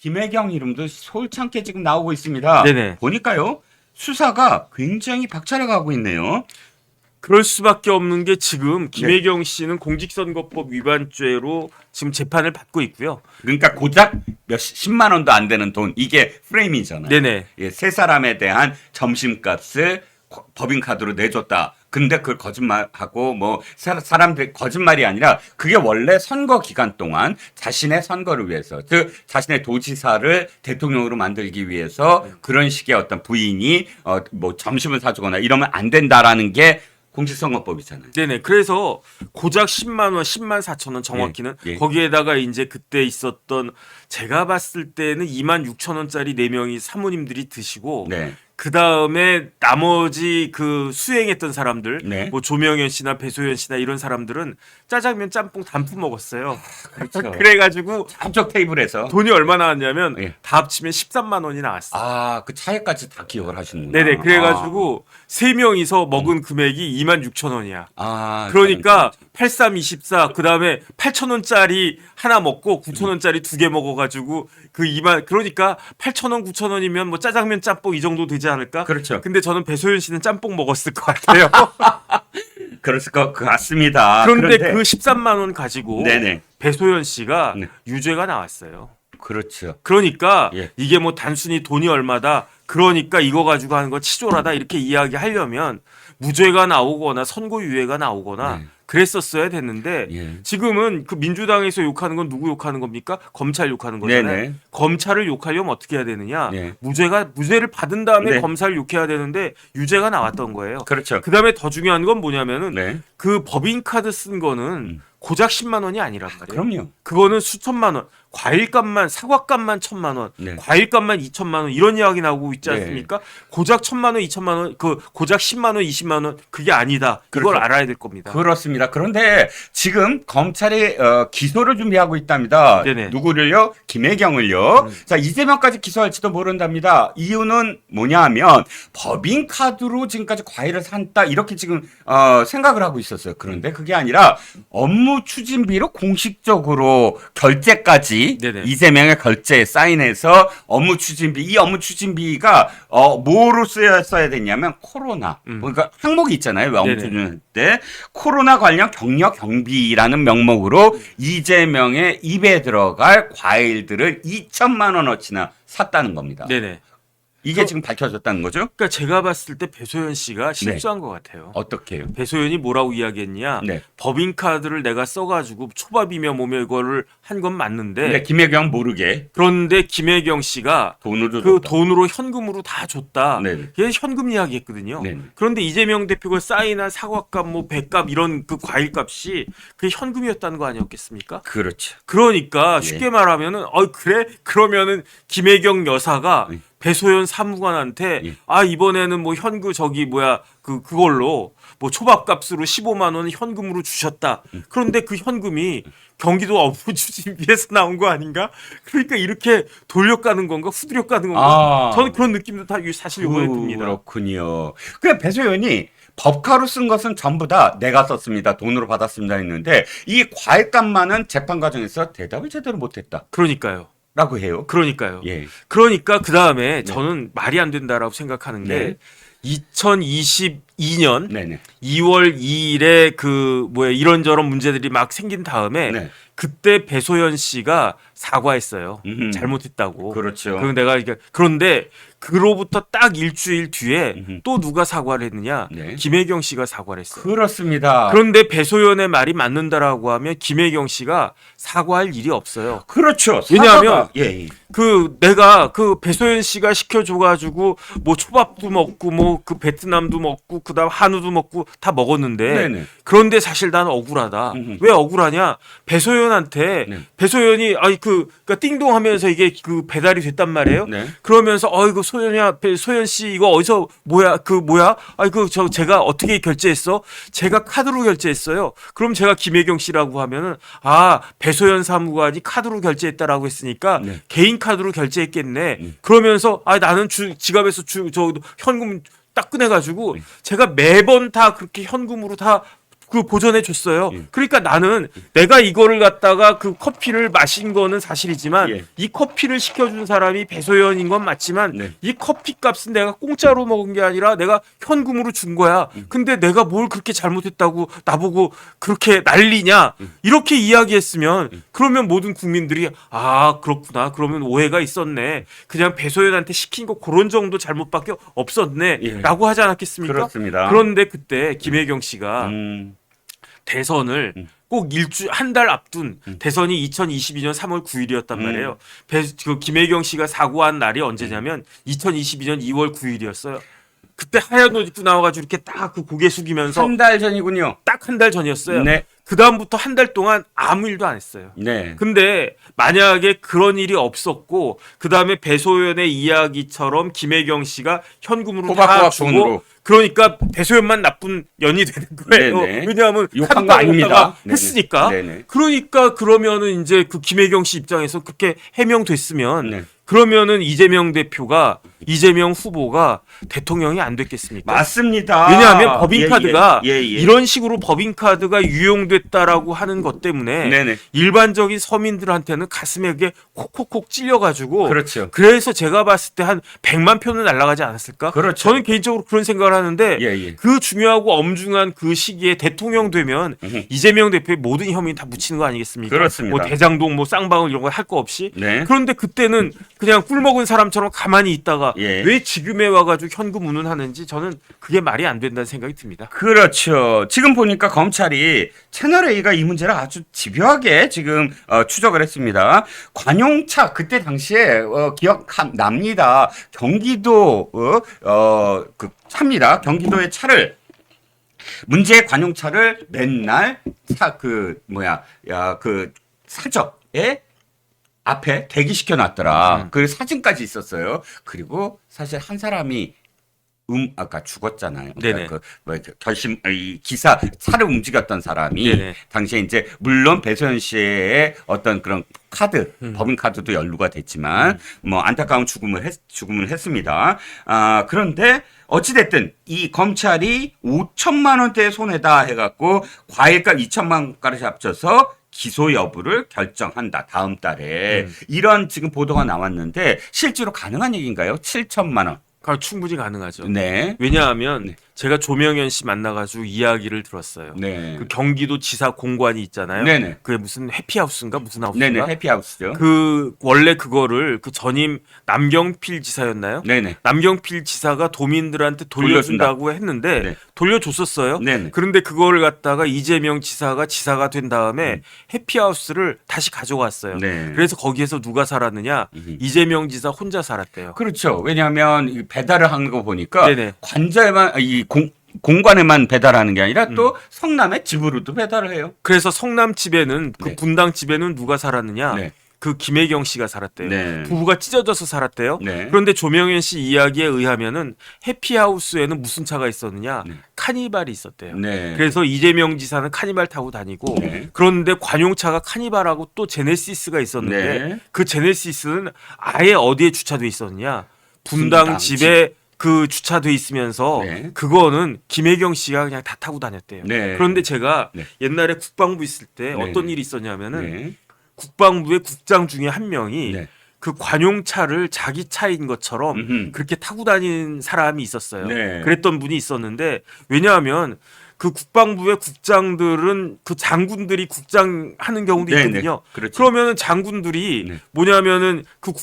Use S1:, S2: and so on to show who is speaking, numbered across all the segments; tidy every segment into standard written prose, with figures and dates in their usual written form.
S1: 김혜경 이름도 솔창게 지금 나오고 있습니다.
S2: 네네.
S1: 보니까요. 수사가 굉장히 박차를 가고 있네요.
S2: 그럴 수밖에 없는 게 지금 김혜경 씨는 공직선거법 위반죄로 지금 재판을 받고 있고요.
S1: 그러니까 고작 10만 원도 안 되는 돈 이게 프레임이잖아요.
S2: 네네.
S1: 예, 세 사람에 대한 점심값을 법인카드로 내줬다. 근데 그걸 거짓말하고 뭐 사람들 거짓말이 아니라 그게 원래 선거 기간 동안 자신의 선거를 위해서 즉 자신의 도지사를 대통령으로 만들기 위해서 그런 식의 어떤 부인이 뭐 점심을 사주거나 이러면 안 된다라는 게 공직선거법이잖아요.
S2: 네네. 그래서 고작 10만 원, 10만 4천 원 정확히는
S1: 예.
S2: 거기에다가 이제 그때 있었던 제가 봤을 때는 2만 6천 원짜리 4명이 사모님들이 드시고
S1: 네.
S2: 그 다음에 나머지 그 수행했던 사람들,
S1: 네.
S2: 뭐 조명현 씨나 배소연 씨나 이런 사람들은 짜장면 짬뽕 단품 먹었어요.
S1: 그렇죠.
S2: 그래가지고
S1: 앞쪽 테이블에서
S2: 돈이 얼마 나왔냐면
S1: 예.
S2: 다 합치면 13만 원이 나왔어요.
S1: 그 차이까지 다 기억을 하시는구나.
S2: 네네. 그래가지고 세 명이서 먹은 금액이 2만 6천 원이야.
S1: 아,
S2: 그러니까 8324 그다음에 8,000원짜리 하나 먹고 9,000원짜리 2개 먹어가지고 그 2만 그러니까 8,000원 9,000원이면 뭐 짜장면 짬뽕 이 정도 되지 않을까?
S1: 그렇죠.
S2: 근데 저는 배소연 씨는 짬뽕 먹었을 것 같아요.
S1: 그랬을 것 같습니다.
S2: 그런데 그 13만 원 가지고
S1: 네네.
S2: 배소연 씨가
S1: 네.
S2: 유죄가 나왔어요.
S1: 그렇죠.
S2: 그러니까
S1: 예.
S2: 이게 뭐 단순히 돈이 얼마다 그러니까 이거 가지고 하는 거 치졸하다 이렇게 이야기하려면 무죄가 나오거나 선고유예가 나오거나
S1: 네.
S2: 그랬었어야 됐는데
S1: 예.
S2: 지금은 그 민주당에서 욕하는 건 누구 욕하는 겁니까? 검찰 욕하는 거잖아요.
S1: 네네.
S2: 검찰을 욕하려면 어떻게 해야 되느냐?
S1: 네.
S2: 무죄를 받은 다음에
S1: 네.
S2: 검사를 욕해야 되는데 유죄가 나왔던 거예요.
S1: 그렇죠.
S2: 그다음에 더 중요한 건 뭐냐면은
S1: 네.
S2: 그 법인카드 쓴 거는 고작 10만 원이 아니란 말이에요.
S1: 그럼요.
S2: 그거는 수천만 원, 과일값만 사과값만 1,000만 원,
S1: 네.
S2: 과일값만 2,000만 원 이런 이야기 나오고 있지
S1: 네.
S2: 않습니까? 고작 1,000만 원, 2,000만 원, 그 고작 10만 원, 20만 원 그게 아니다. 그걸
S1: 그렇죠.
S2: 알아야 될 겁니다.
S1: 그렇습니다. 그런데 지금 검찰이 기소를 준비하고 있답니다.
S2: 네네.
S1: 누구를요? 김혜경을요. 자, 이재명까지 기소할지도 모른답니다. 이유는 뭐냐 하면 법인카드로 지금까지 과일을 샀다 이렇게 지금 생각을 하고 있었어요. 그런데 그게 아니라 업무 추진비로 공식적으로 결제까지
S2: 네네.
S1: 이재명의 결제에 사인해서 업무 추진비 이 업무 추진비가 뭐로 쓰였어야 됐냐면 코로나 그러니까 항목이 있잖아요. 왜 업무
S2: 네네.
S1: 추진할 때 코로나 관련 경력 경비라는 명목으로 이재명의 입에 들어갈 과일들을 2천만 원어치나 샀다는 겁니다.
S2: 네네.
S1: 이게 지금 밝혀졌다는 거죠?
S2: 그러니까 제가 봤을 때 배소연 씨가 실수한 것 같아요.
S1: 어떻게 해요?
S2: 배소연이 뭐라고 이야기했냐?
S1: 네.
S2: 법인카드를 내가 써가지고 초밥이며 뭐며 이거를 한 건 맞는데
S1: 근데 김혜경 모르게
S2: 그런데 김혜경 씨가
S1: 돈으로
S2: 그
S1: 줬다.
S2: 돈으로 현금으로 다 줬다.
S1: 네네.
S2: 이게 현금 이야기했거든요.
S1: 네네.
S2: 그런데 이재명 대표가 사인한 사과값, 뭐 배값 이런 그 과일값이 그게 현금이었다는 거 아니었겠습니까?
S1: 그렇죠.
S2: 그러니까
S1: 예.
S2: 쉽게 말하면은 그래 그러면은 김혜경 여사가
S1: 예.
S2: 배소연 사무관한테
S1: 예.
S2: 이번에는 뭐 현금 저기 뭐야 그걸로 뭐 초밥값으로 15만 원 현금으로 주셨다. 그런데 그 현금이 경기도 업무 추진비에서 나온 거 아닌가? 그러니까 이렇게 돌려가는 건가 후드려가는 건가? 저는 그런 느낌도 다 사실 요번에 듭니다.
S1: 그렇군요. 그냥 배소연이 법카로 쓴 것은 전부 다 내가 썼습니다. 돈으로 받았습니다 했는데 이 과일값만은 재판 과정에서 대답을 제대로 못했다.
S2: 그러니까요.
S1: 라고 해요.
S2: 그러니까요.
S1: 예.
S2: 그러니까 그 다음에 저는 말이 안 된다라고 생각하는 게
S1: 네.
S2: 2022년
S1: 네네.
S2: 2월 2일에 그 뭐야 이런저런 문제들이 막 생긴 다음에
S1: 네.
S2: 그때 배소연 씨가 사과했어요.
S1: 음흠.
S2: 잘못했다고.
S1: 그렇죠.
S2: 그런데 그로부터 딱 일주일 뒤에
S1: 음흠.
S2: 또 누가 사과를 했느냐?
S1: 네.
S2: 김혜경 씨가 사과를 했어요.
S1: 그렇습니다.
S2: 그런데 배소연의 말이 맞는다라고 하면 김혜경 씨가 사과할 일이 없어요.
S1: 그렇죠.
S2: 왜냐하면
S1: 예.
S2: 내가 그 배소연 씨가 시켜줘가지고 뭐 초밥도 먹고 뭐 그 베트남도 먹고 그다음 한우도 먹고 다 먹었는데
S1: 네네.
S2: 그런데 사실 나는 억울하다.
S1: 음흠.
S2: 왜 억울하냐? 배소연한테
S1: 네.
S2: 배소연이 그러니까 띵동하면서 이게 그 배달이 됐단 말이에요.
S1: 네.
S2: 그러면서 이거 소연 씨 이거 어디서 뭐야 제가 어떻게 결제했어? 제가 카드로 결제했어요. 그럼 제가 김혜경 씨라고 하면은 배소연 사무관이 카드로 결제했다라고 했으니까
S1: 네.
S2: 개인 카드로 결제했겠네. 그러면서 나는 지갑에서 현금 딱 꺼내가지고 제가 매번 다 그렇게 현금으로 다 그 보전해 줬어요.
S1: 예.
S2: 그러니까 나는 내가 이거를 갖다가 그 커피를 마신 거는 사실이지만
S1: 예.
S2: 이 커피를 시켜준 사람이 배소연인 건 맞지만
S1: 네.
S2: 이 커피 값은 내가 공짜로 먹은 게 아니라 내가 현금으로 준 거야. 근데 내가 뭘 그렇게 잘못했다고 나보고 그렇게 난리냐? 이렇게 이야기했으면 그러면 모든 국민들이 아 그렇구나. 그러면 오해가 있었네. 그냥 배소연한테 시킨 거 그런 정도 잘못밖에 없었네.
S1: 예.
S2: 라고 하지 않았겠습니까?
S1: 그렇습니다.
S2: 그런데 그때 김혜경 씨가 대선을 꼭 한 달 앞둔 대선이 2022년 3월 9일이었단 말이에요. 그 김혜경 씨가 사고한 날이 언제냐면 2022년 2월 9일이었어요. 그때 하얀 옷 입고 나와가지고 이렇게 딱 그 고개 숙이면서
S1: 한 달 전이군요.
S2: 딱 한 달 전이었어요.
S1: 네.
S2: 그 다음부터 한 달 동안 아무 일도 안 했어요.
S1: 네.
S2: 근데 만약에 그런 일이 없었고 그 다음에 배소연의 이야기처럼 김혜경 씨가 현금으로 다
S1: 호박호박
S2: 주고
S1: 돈으로.
S2: 그러니까 배소연만 나쁜 년이 되는 거예요.
S1: 네네.
S2: 왜냐하면
S1: 욕한 거 아닙니다. 네네.
S2: 했으니까.
S1: 네네.
S2: 그러니까 그러면은 이제 그 김혜경 씨 입장에서 그렇게 해명됐으면
S1: 네.
S2: 그러면은 이재명 후보가 대통령이 안 됐겠습니까?
S1: 맞습니다.
S2: 왜냐하면 법인카드가
S1: 예, 예.
S2: 이런 식으로 법인카드가 유용됐다라고 하는 것 때문에
S1: 네네.
S2: 일반적인 서민들한테는 가슴에 그게 콕콕콕 찔려가지고
S1: 그렇죠.
S2: 그래서 제가 봤을 때 한 100만 표는 날아가지 않았을까?
S1: 그렇죠.
S2: 저는 개인적으로 그런 생각을 하는데
S1: 예, 예.
S2: 그 중요하고 엄중한 그 시기에 대통령 되면 이재명 대표의 모든 혐의 다 묻히는 거 아니겠습니까?
S1: 그렇습니다.
S2: 뭐 대장동 뭐 쌍방울 이런 거 할 거 없이
S1: 네.
S2: 그런데 그때는 그냥 꿀 먹은 사람처럼 가만히 있다가
S1: 예.
S2: 왜 지금에 와가지고 현금 운운하는지 저는 그게 말이 안 된다는 생각이 듭니다.
S1: 그렇죠. 지금 보니까 검찰이 채널A가 이 문제를 아주 집요하게 지금 추적을 했습니다. 관용차 그때 당시에 기억납니다. 경기도 그 차입니다. 경기도의 차를 문제의 관용차를 맨날 그 사적에 앞에 대기시켜 놨더라. 그 사진까지 있었어요. 그리고 사실 한 사람이 아까 죽었잖아요.
S2: 네네.
S1: 이 기사 차를 움직였던 사람이
S2: 네네.
S1: 당시에 이제 물론 배소연 씨의 어떤 그런 카드, 법인 카드도 연루가 됐지만 뭐 안타까운 죽음을 했습니다. 그런데 어찌됐든 이 검찰이 5천만 원대의 손해다 해갖고 과일값 2천만 원까지 합쳐서 기소 여부를 결정한다. 다음 달에 이런 지금 보도가 나왔는데 실제로 가능한 얘기인가요? 7천만 원.
S2: 충분히 가능하죠.
S1: 네.
S2: 왜냐하면
S1: 네.
S2: 제가 조명현 씨 만나가지고 이야기를 들었어요.
S1: 네.
S2: 그 경기도 지사 공관이 있잖아요.
S1: 네네.
S2: 그게 무슨 해피하우스인가 무슨 하우스인가?
S1: 네네. 해피하우스죠.
S2: 그 원래 그거를 그 전임 남경필 지사였나요?
S1: 네네.
S2: 남경필 지사가 도민들한테 돌려준다고 했는데
S1: 네.
S2: 돌려줬었어요.
S1: 네네.
S2: 그런데 그거를 갖다가 이재명 지사가 된 다음에 해피하우스를 다시 가져갔어요.
S1: 네.
S2: 그래서 거기에서 누가 살았느냐? 이재명 지사 혼자 살았대요.
S1: 그렇죠. 왜냐하면 이 배달을 하는 거 보니까
S2: 네네.
S1: 관절만 공관에만 배달하는 게 아니라 또 성남의 집으로도 배달을 해요.
S2: 그래서 성남 집에는 그
S1: 네.
S2: 분당 집에는 누가 살았느냐?
S1: 네.
S2: 그 김혜경 씨가 살았대요.
S1: 네.
S2: 부부가 찢어져서 살았대요.
S1: 네.
S2: 그런데 조명현 씨 이야기에 의하면은 해피하우스에는 무슨 차가 있었느냐?
S1: 네.
S2: 카니발이 있었대요.
S1: 네.
S2: 그래서 이재명 지사는 카니발 타고 다니고
S1: 네.
S2: 그런데 관용차가 카니발하고 또 제네시스가 있었는데
S1: 네.
S2: 그 제네시스는 아예 어디에 주차돼 있었느냐? 분당 집에 그 주차돼 있으면서
S1: 네.
S2: 그거는 김혜경 씨가 그냥 다 타고 다녔대요.
S1: 네.
S2: 그런데 제가
S1: 네.
S2: 옛날에 국방부 있을 때
S1: 네.
S2: 어떤 일이 있었냐면은
S1: 네.
S2: 국방부의 국장 중에 한 명이
S1: 네.
S2: 그 관용차를 자기 차인 것처럼
S1: 음흠.
S2: 그렇게 타고 다니는 사람이 있었어요.
S1: 네.
S2: 그랬던 분이 있었는데 왜냐하면 그 국방부의 국장들은 그 장군들이 국장하는 경우도
S1: 네네.
S2: 있거든요.
S1: 그렇죠.
S2: 그러면은 장군들이
S1: 네.
S2: 뭐냐면은 그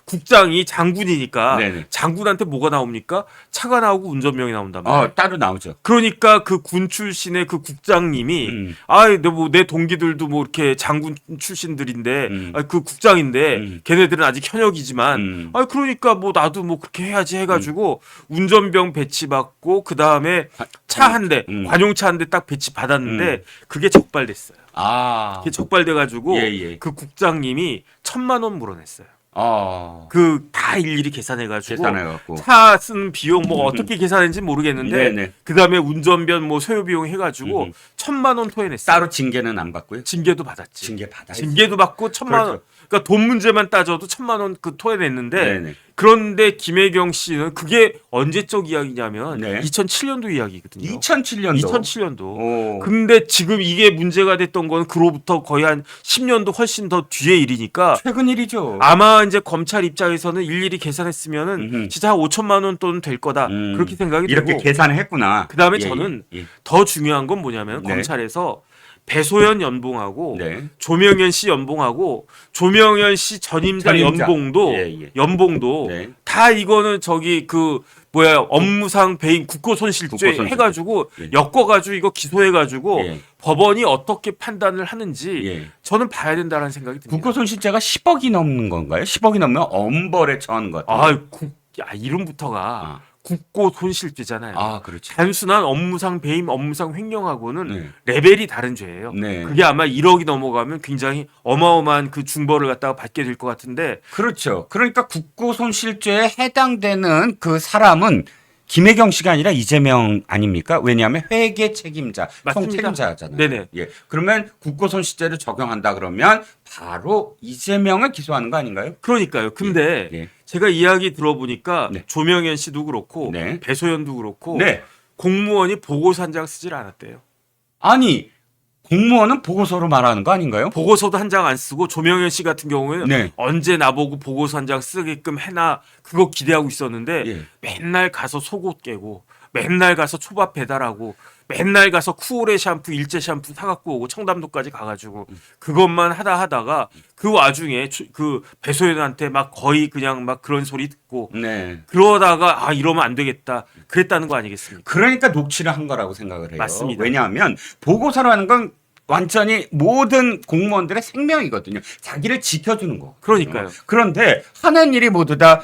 S2: 국장이 장군이니까
S1: 네네.
S2: 장군한테 뭐가 나옵니까? 차가 나오고 운전명이 나온단 말이에요.
S1: 따로 나오죠.
S2: 그러니까 그 군 출신의 그 국장님이 내 동기들도 뭐 이렇게 장군 출신들인데 그 국장인데 걔네들은 아직 현역이지만 그러니까 뭐 나도 뭐 그렇게 해야지 해가지고 운전병 배치받고 그 다음에 차 한 대 관용차 한 대 딱 배치 받았는데 그게 적발됐어요. 그게 적발돼가지고
S1: 예.
S2: 그 국장님이 1,000만 원 물어냈어요. 그 다 일일이 계산해가지고 차 쓴 비용 뭐 어떻게 계산했는지 모르겠는데
S1: 네네.
S2: 그 다음에 운전변 뭐 소요 비용 해가지고 1,000만 원 토해냈어요.
S1: 따로 징계는 안 받고요.
S2: 징계도 받았지.
S1: 징계 받아야지.
S2: 징계도 받고 1,000만 원.
S1: 그렇죠.
S2: 그러니까 돈 문제만 따져도 1,000만 원 그 토해냈는데
S1: 네네.
S2: 그런데 김혜경 씨는 그게 언제적 이야기냐면
S1: 네.
S2: 2007년도 이야기거든요.
S1: 2007년도.
S2: 2007년도.
S1: 오.
S2: 근데 지금 이게 문제가 됐던 건 그로부터 거의 한 10년도 훨씬 더 뒤의 일이니까
S1: 최근 일이죠.
S2: 아마 이제 검찰 입장에서는 일일이 계산했으면은
S1: 음흠.
S2: 진짜 한 5천만 원 돈은 될 거다. 그렇게 생각이
S1: 이렇게
S2: 들고
S1: 계산을 했구나.
S2: 그다음에
S1: 예,
S2: 저는
S1: 예.
S2: 더 중요한 건 뭐냐면
S1: 네.
S2: 검찰에서 배소연 연봉하고
S1: 네.
S2: 조명현 씨 연봉하고 조명현 씨 전임자
S1: 전임자.
S2: 연봉도
S1: 예, 예.
S2: 연봉도
S1: 네.
S2: 다 이거는 저기 그 뭐야 업무상 배임 국고손실죄
S1: 국고손실죄.
S2: 해가지고
S1: 예.
S2: 엮어가지고 이거 기소해가지고
S1: 예.
S2: 법원이 어떻게 판단을 하는지
S1: 예.
S2: 저는 봐야 된다는 생각이 듭니다.
S1: 국고손실죄가 10억이 넘는 건가요? 10억이 넘으면 엄벌에 처하는 것 같아요.
S2: 이름부터가
S1: 아.
S2: 국고손실죄잖아요.
S1: 아, 그렇죠.
S2: 단순한 업무상 배임, 업무상 횡령하고는
S1: 네.
S2: 레벨이 다른 죄예요.
S1: 네.
S2: 그게 아마 1억이 넘어가면 굉장히 어마어마한 그 중벌을 갖다가 받게 될 것 같은데
S1: 그렇죠. 그러니까 국고손실죄에 해당되는 그 사람은 김혜경 씨가 아니라 이재명 아닙니까? 왜냐하면 회계 책임자, 총
S2: 맞습니다.
S1: 책임자잖아요.
S2: 네네.
S1: 예. 그러면 국고손실죄를 적용한다 그러면 바로 이재명을 기소하는 거 아닌가요?
S2: 그러니까요. 근데
S1: 예.
S2: 제가 이야기 들어보니까
S1: 네.
S2: 조명현 씨도 그렇고
S1: 네.
S2: 배소연도 그렇고
S1: 네.
S2: 공무원이 보고서 한 장 쓰질 않았대요.
S1: 아니 공무원은 보고서로 말하는 거 아닌가요?
S2: 보고서도 한 장 안 쓰고 조명현 씨 같은 경우에는
S1: 네.
S2: 언제 나보고 보고서 한 장 쓰게끔 해놔 그거 기대하고 있었는데
S1: 예.
S2: 맨날 가서 속옷 깨고 맨날 가서 초밥 배달하고 맨날 가서 쿠오레 샴푸 일제 샴푸 사갖고 오고 청담도까지 가가지고 그것만 하다가 그 와중에 그 배소연한테 막 거의 그냥 막 그런 소리 듣고
S1: 네.
S2: 그러다가 이러면 안 되겠다 그랬다는 거 아니겠습니까?
S1: 그러니까 녹취를 한 거라고 생각을 해요.
S2: 맞습니다.
S1: 왜냐하면 보고서라는 건 완전히 모든 공무원들의 생명이거든요. 자기를 지켜주는 거.
S2: 그러니까요.
S1: 그런데 하는 일이 모두 다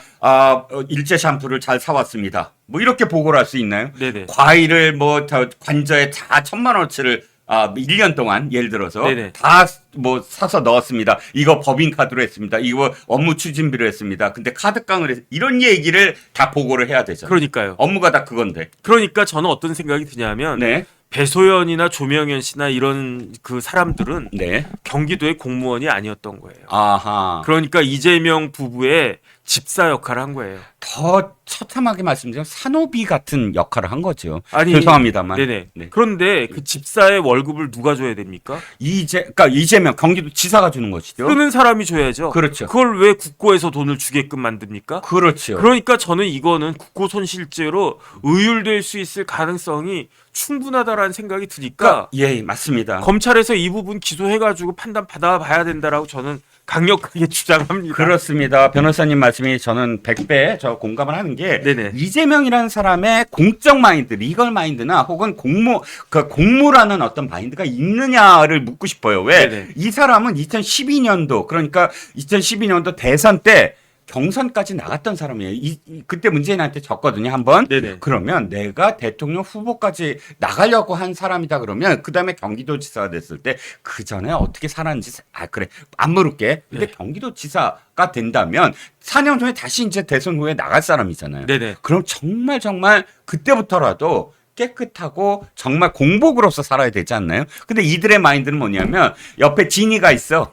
S1: 일제 샴푸를 잘 사왔습니다. 뭐 이렇게 보고를 할 수 있나요?
S2: 네네.
S1: 과일을 뭐 관저에 다 1,000만 원어치를 1년 동안 예를 들어서
S2: 네네.
S1: 다 뭐 사서 넣었습니다. 이거 법인카드로 했습니다. 이거 업무 추진비로 했습니다. 근데 카드깡을 해서 이런 얘기를 다 보고를 해야 되잖아요.
S2: 그러니까요.
S1: 업무가 다 그건데.
S2: 그러니까 저는 어떤 생각이 드냐면
S1: 네.
S2: 배소연이나 조명현 씨나 이런 그 사람들은
S1: 네.
S2: 경기도의 공무원이 아니었던 거예요.
S1: 아하.
S2: 그러니까 이재명 부부의 집사 역할을 한 거예요.
S1: 더 처참하게 말씀드리면 산호비 같은 역할을 한 거죠.
S2: 아니,
S1: 죄송합니다만.
S2: 네네.
S1: 네.
S2: 그런데 그 집사의 월급을 누가 줘야 됩니까?
S1: 그러니까 이재명 경기도 지사가 주는 것이죠.
S2: 쓰는 사람이 줘야죠.
S1: 그렇죠.
S2: 그걸 왜 국고에서 돈을 주게끔 만듭니까?
S1: 그렇죠.
S2: 그러니까 저는 이거는 국고손실죄로 의율될 수 있을 가능성이 충분하다라는 생각이 드니까
S1: 예, 맞습니다.
S2: 검찰에서 이 부분 기소해가지고 판단 받아봐야 된다라고 저는 강력하게 주장합니다.
S1: 그렇습니다. 변호사님 말씀이 저는 100배 저 공감을 하는 게
S2: 네네.
S1: 이재명이라는 사람의 공적 마인드, 리걸 마인드나 혹은 공무라는 어떤 마인드가 있느냐를 묻고 싶어요. 왜?
S2: 네네.
S1: 이 사람은 2012년도 그러니까 2012년도 대선 때 경선까지 나갔던 사람이에요. 그때 문재인한테 졌거든요, 한번.
S2: 네네.
S1: 그러면 내가 대통령 후보까지 나가려고 한 사람이다 그러면 그다음에 경기도지사가 됐을 때 그 전에 어떻게 살았는지 그래 안 물을게. 근데
S2: 네.
S1: 경기도지사가 된다면 4년 후에 다시 이제 대선 후에 나갈 사람이잖아요.
S2: 네네.
S1: 그럼 정말 그때부터라도 깨끗하고 정말 공복으로서 살아야 되지 않나요? 근데 이들의 마인드는 뭐냐면 옆에 지니가 있어.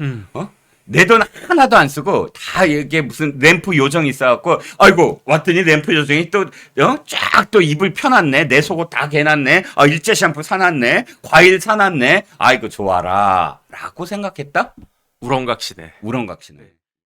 S1: 내 돈 하나도 안 쓰고 다 이게 무슨 램프 요정이 있어갖고 아이고 왔더니 램프 요정이 또 쫙 또 입을 펴놨네. 내 속옷 다 개놨네. 일제 샴푸 사놨네. 과일 사놨네. 아이고 좋아라 라고 생각했다?
S2: 우렁각시네.
S1: 우렁각시네.